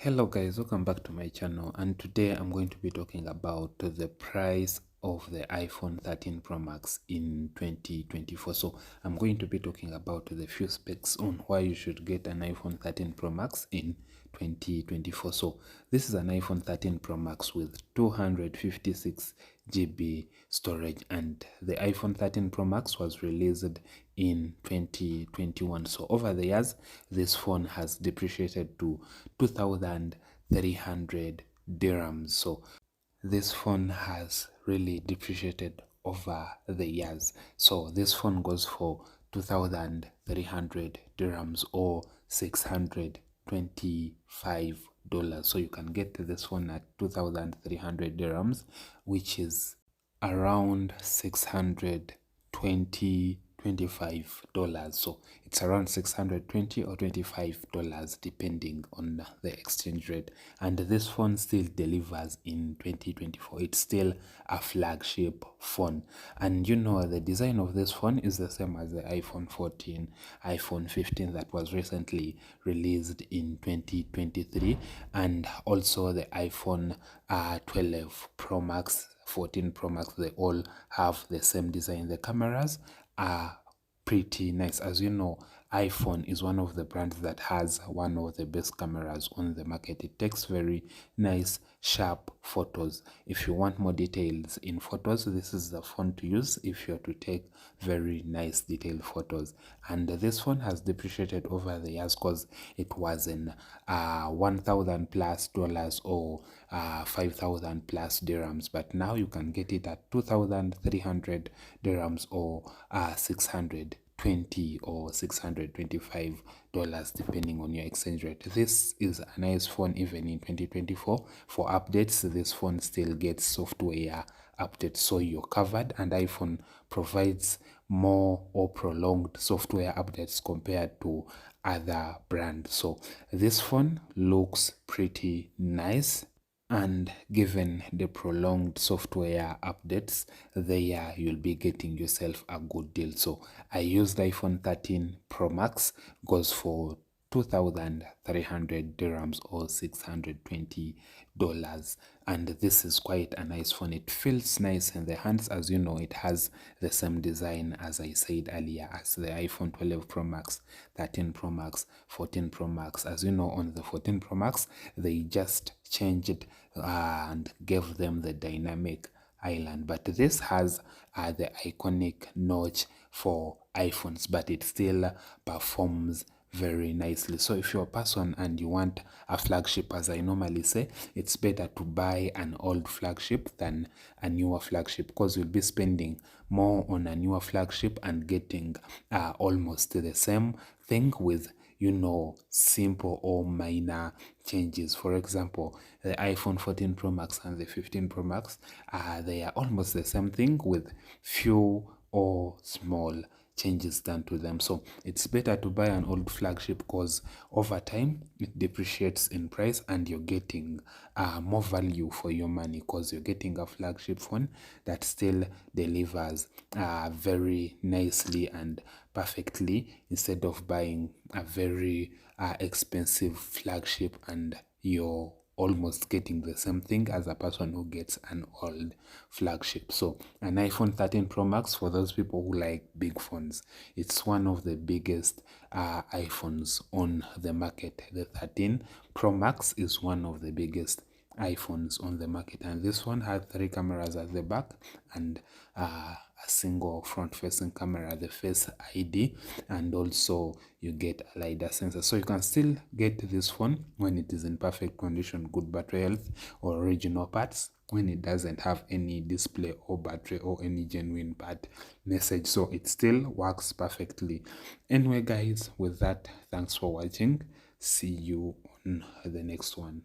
Hello guys, welcome back to my channel, and today I'm going to be talking about the price of the iPhone 13 Pro Max in 2024. So I'm going to be talking about the few specs on why you should get an iPhone 13 Pro Max in 2024. So this is an iPhone 13 Pro Max with 256 GB storage, and the iPhone 13 Pro Max was released in 2021. So over the years, this phone has depreciated to 2,300 dirhams. So this phone has really depreciated over the years. So this phone goes for 2,300 dirhams or $625. So you can get this phone at 2,300 dirhams, which is around 625 dollars. So it's around 620 or $25 depending on the exchange rate, and this phone still delivers in 2024. It's still a flagship phone, and you know the design of this phone is the same as the iPhone 14, iPhone 15 that was recently released in 2023, and also the iPhone 12 Pro Max, 14 Pro Max. They all have the same design. The cameras are pretty nice. As you know, iPhone is one of the brands that has one of the best cameras on the market. It takes very nice, sharp photos. If you want more details in photos, this is the phone to use if you're to take very nice detailed photos. And this phone has depreciated over the years because it was in 1,000 plus dollars or 5,000 plus dirhams, but now you can get it at 2,300 dirhams or 620 or $625 depending on your exchange rate. This is a nice phone even in 2024. For updates, this phone still gets software updates, so you're covered, and iPhone provides more or prolonged software updates compared to other brands. So this phone looks pretty nice, and given the prolonged software updates, there you'll be getting yourself a good deal. So I used iPhone 13 Pro Max, goes for 2,300 dirhams or $620, and this is quite a nice phone. It feels nice in the hands. As you know, it has the same design as I said earlier as the iPhone 12 Pro Max, 13 Pro Max, 14 Pro Max. As you know, on the 14 Pro Max, they just changed and gave them the dynamic island, but this has the iconic notch for iPhones, but it still performs very nicely. So if you're a person and you want a flagship, as I normally say, it's better to buy an old flagship than a newer flagship, because you'll be spending more on a newer flagship and getting almost the same thing with, you know, simple or minor changes. For example, the iPhone 14 Pro Max and the 15 Pro Max, they are almost the same thing with few or small changes done to them. So it's better to buy an old flagship because over time it depreciates in price, and you're getting more value for your money because you're getting a flagship phone that still delivers very nicely and perfectly, instead of buying a very expensive flagship and you're almost getting the same thing as a person who gets an old flagship. So an iPhone 13 Pro Max, for those people who like big phones, it's one of the biggest iPhones on the market. The 13 Pro Max is one of the biggest iPhones on the market, and this one had 3 cameras at the back and a single front-facing camera, the Face ID, and also you get a LiDAR sensor. So you can still get this phone when it is in perfect condition, good battery health or original parts, when it doesn't have any display or battery or any genuine bad message. So it still works perfectly. Anyway guys, with that, thanks for watching. See you on the next one.